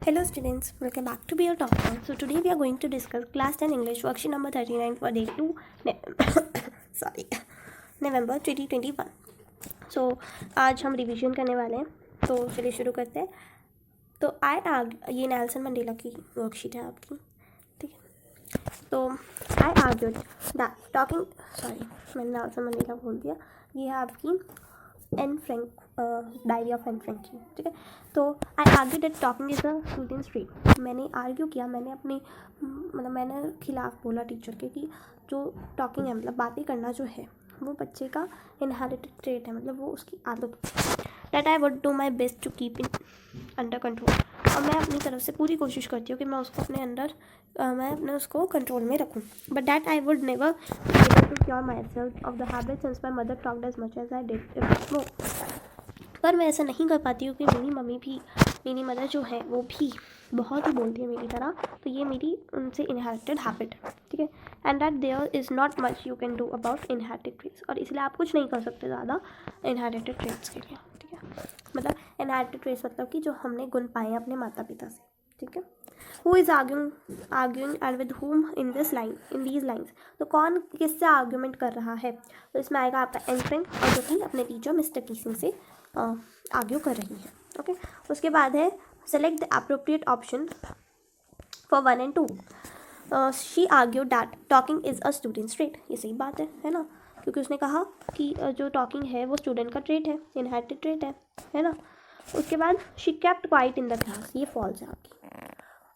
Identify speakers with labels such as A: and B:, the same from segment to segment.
A: Hello students, welcome back to Be Your Talker. So today we are going to discuss class 10 English worksheet number 39 for day 2 November 2021. So आज हम revision करने वाले हैं, तो चलिए शुरू करते हैं. तो ये नेल्सन मंडेला की वर्कशीट है आपकी, ठीक है. तो आई आर्ग्यूड दैट टॉकिंग मैंने नेल्सन मंडेला बोल दिया. ये है आपकी Anne Frank diary of Anne Frank की, ठीक है. तो I argue that talking is a students trait. मैंने आर्ग्यू किया, मैंने खिलाफ बोला टीचर के कि जो टॉकिंग है मतलब बातें करना जो है वो बच्चे का इनहेरिटेड ट्रेट है, मतलब वो उसकी आदत है. That I would do my best to keep in under control. और मैं अपनी तरफ से पूरी कोशिश करती हूँ कि मैं उसको उसको कंट्रोल में रखूँ. But that I would never to cure myself of the habit since my mother talked as much as I did if no. पर मैं ऐसा नहीं कर पाती हूँ कि मेरी मदर जो है वो भी बहुत ही बोलती है मेरी तरह. तो ये मेरी उनसे इनहेरिटेड हैबिट है, ठीक है. And that there is not much you can do about inherited traits. और इसलिए आप कुछ नहीं कर सकते ज़्यादा इनहेरिटेड ट्रेट्स के लिए, ठीक है. मतलब इनहेरिटेड ट्रेट्स मतलब कि जो हमने गुण पाए हैं अपने माता पिता से, ठीक है. Who is arguing and with whom in these lines? तो कौन किससे आर्ग्यूमेंट कर रहा है. तो इसमें आएगा आपका एन फ्रैंक, और जो कि अपने टीचर मिस्टर कीसिंग से आर्ग्यू कर रही है, ओके. उसके बाद है select the appropriate option for 1 and 2. She argue that talking is a students trait. ये सही बात है ना, क्योंकि उसने कहा कि जो टॉकिंग है वो स्टूडेंट का ट्रेट है, इनहेरिटेड ट्रेट है ना. उसके बाद she kept quite in the class. ये फॉल्स है आपकी.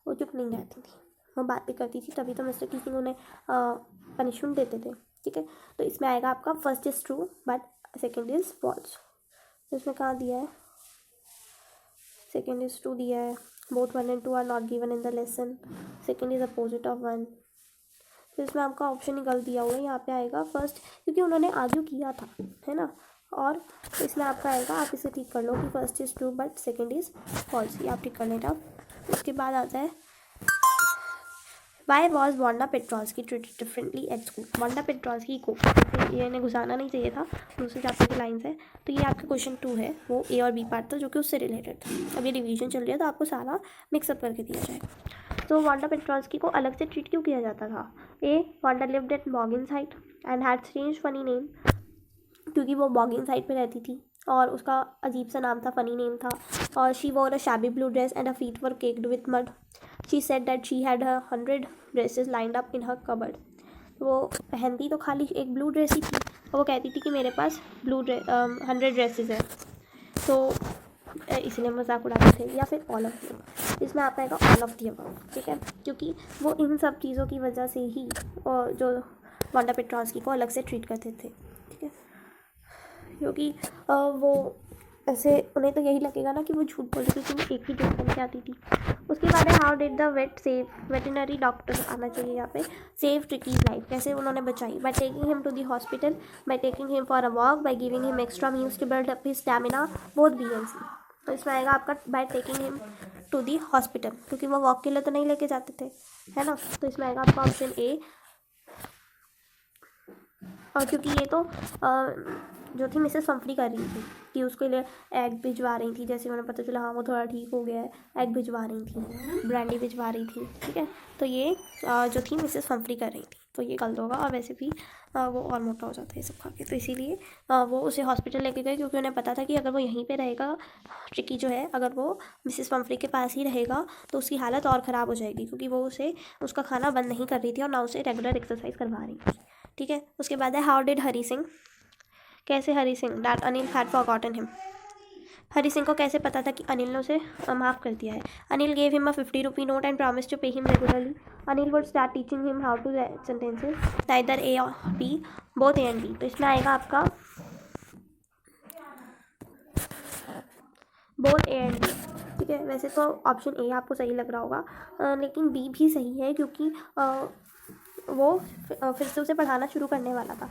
A: वो चुप नहीं रहती थी, वो बातें करती थी, तभी तो मिस्टर कीसिंग उन्हें पनिशमेंट देते थे, ठीक है. तो इसमें आएगा आपका first is true but second is false. तो इसमें कहाँ दिया है, सेकेंड इज़ ट्रू दिया है. Both 1 and 2 are not given in the lesson. Second is opposite of 1. तो इसमें आपका ऑप्शन निकल दिया हुआ है. यहाँ पे आएगा फर्स्ट, क्योंकि उन्होंने आर्ग्यू किया था, है ना. और इसमें आपका आएगा, आप इसे ठीक कर लो कि first is true but second is false. ये आप ठीक कर लेना. उसके बाद आता है why was Wanda Petrolski treated differently at school. Wanda Petrolski को ये इन्हें घुसाना नहीं चाहिए था, दूसरे चैप्टर की लाइन्स है. तो ये आपका क्वेश्चन 2 है, वो ए और बी पार्ट था जो कि उससे रिलेटेड था. अब ये रिवीजन चल रही है तो आपको सारा मिक्सअप करके दिया जाएगा. तो वांडा पेट्रोल्स्की को अलग से ट्रीट क्यों किया जाता था. A, Wanda lived at Boggins साइट and had strange funny name, क्योंकि वो बॉगिंग साइट पे रहती थी और उसका अजीब सा नाम था, फ़नी नेम था. और she war a shabby blue dress and a feet were caked with mud. She said that she had 100 dresses lined up in her cupboard. वो पहनती तो खाली एक ब्लू ड्रेस ही थी, और वो कहती थी कि मेरे पास 100 ड्रेसेस है. तो इसलिए मजाक उड़ाते थे. या फिर ऑल ऑफ दी. इसमें आता है ऑल ऑफ दी अबव, ठीक है, क्योंकि वो इन सब चीज़ों की वजह से ही जो वांडा पेट्रोल्स्की को अलग से ट्रीट करते थे, ठीक है. क्योंकि वो ऐसे उन्हें तो यही लगेगा ना कि वो झूठ बोल रही थी, क्योंकि एक ही ड्रेस पहन के आती थी. उसके बाद है how did the veterinary doctor आना चाहिए यहाँ पे. Save Tricki's life. कैसे उन्होंने बचाई. By taking him to the hospital, by taking him for a walk, by giving him extra meals to build up his stamina, both B and C. तो इसमें आएगा आपका by taking him to the hospital, क्योंकि वो walk के लिए तो नहीं लेके जाते थे, है ना. तो इसमें आएगा आपका ऑप्शन ए. और क्योंकि ये तो जो थी मिसेस फम्फरी कर रही थी कि उसके लिए एग भिजवा रही थी, जैसे उन्हें पता चला हाँ वो थोड़ा ठीक हो गया है, एग भिजवा रही थी, ब्रांडी भिजवा रही थी, ठीक है. तो ये जो थी मिसेस फम्फरी कर रही थी, तो ये गलत होगा. और वैसे भी वो और मोटा हो जाता है ये सब खा के, तो इसीलिए वो उसे हॉस्पिटल लेके गए, क्योंकि उन्हें पता था कि अगर वो यहीं पे रहेगा, ट्रिकी जो है, अगर वो मिसेस फम्फरी के पास ही रहेगा तो उसकी हालत और ख़राब हो जाएगी, क्योंकि वो उसका खाना बंद नहीं कर रही थी और ना उसे रेगुलर एक्सरसाइज करवा रही थी, ठीक है. उसके बाद है हाउ डिड हरी सिंह. कैसे Hari Singh that Anil had forgotten him. Hari Singh को कैसे पता था कि अनिल ने उसे माफ़ कर दिया है. Anil gave him a 50 rupee note and promise to pay him regularly. Anil would start teaching him how to sentences neither A और B, both A and B. तो इसमें आएगा आपका बोथ ए एंड बी, ठीक है. वैसे तो ऑप्शन ए आपको सही लग रहा होगा, लेकिन बी भी सही है, क्योंकि वो फिर से उसे पढ़ाना शुरू करने वाला था,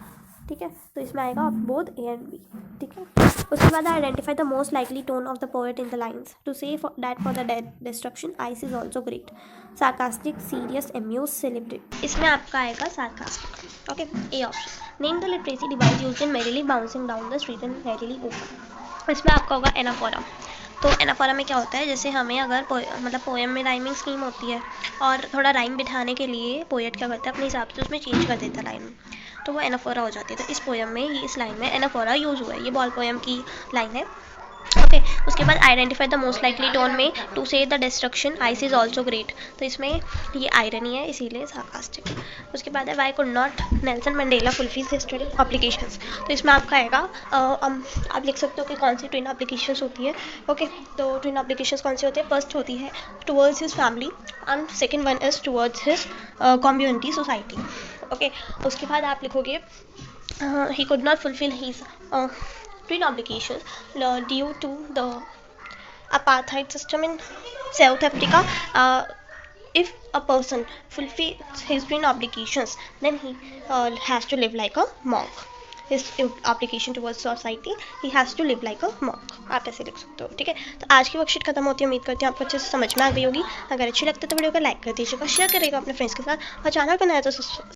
A: ठीक है. तो इसमें आएगा बोथ ए एंड बी, ठीक है. उसके बाद identify the most likely tone of the poet in the lines. To say that for the destruction ice is also great. Sarcastic, serious, amuse, celebrate. इसमें आपका आएगा sarcastic, okay. A option. Name the literacy device used in merrily bouncing down the street and merrily open. इसमें आपका होगा anaphora. तो anaphora में क्या होता है, जैसे हमें अगर मतलब पोएम में राइमिंग स्कीम होती है और थोड़ा राइम बिठाने के लिए पोएट क्या करता है अपने हिसाब से उसमें चेंज कर देता है लाइन, तो वो एनाफोरा हो जाती है। तो इस पोएम में ये इस लाइन में एनाफोरा यूज़ हुआ है, ये बॉल पोएम की लाइन है। ओके, उसके बाद identify the most likely tone में टू से the destruction ice is also great, तो इसमें ये आयरनी है इसीलिए सार्कास्टिक। उसके बाद है Y could not Nelson Mandela fulfil his twin obligations, तो इसमें आपका आएगा आप लिख सकते हो कि कौन सी ट्विन ऑब्लिगेशंस होती है। ओके, तो ट्विन ऑब्लिगेशंस कौन सी होती है, फर्स्ट होती है towards his family and second one is towards his community society. Okay, उसके बाद आप लिखोगे he could not fulfil his twin obligations due to the apartheid system in South Africa. If a person fulfills his twin obligations, then he has to live like a monk. His obligation towards society, he has to live like a monk. आप ऐसे लिख सकते हो, ठीक है। तो आज की वर्कशीट खत्म होती है, उम्मीद करती हूँ आपको अच्छे से समझ में आ गई होगी। अगर अच्छी लगती है तो वीडियो को लाइक कर दीजिएगा, शेयर करिएगा अपने फ्रेंड्स के साथ, और चैनल पर नया तो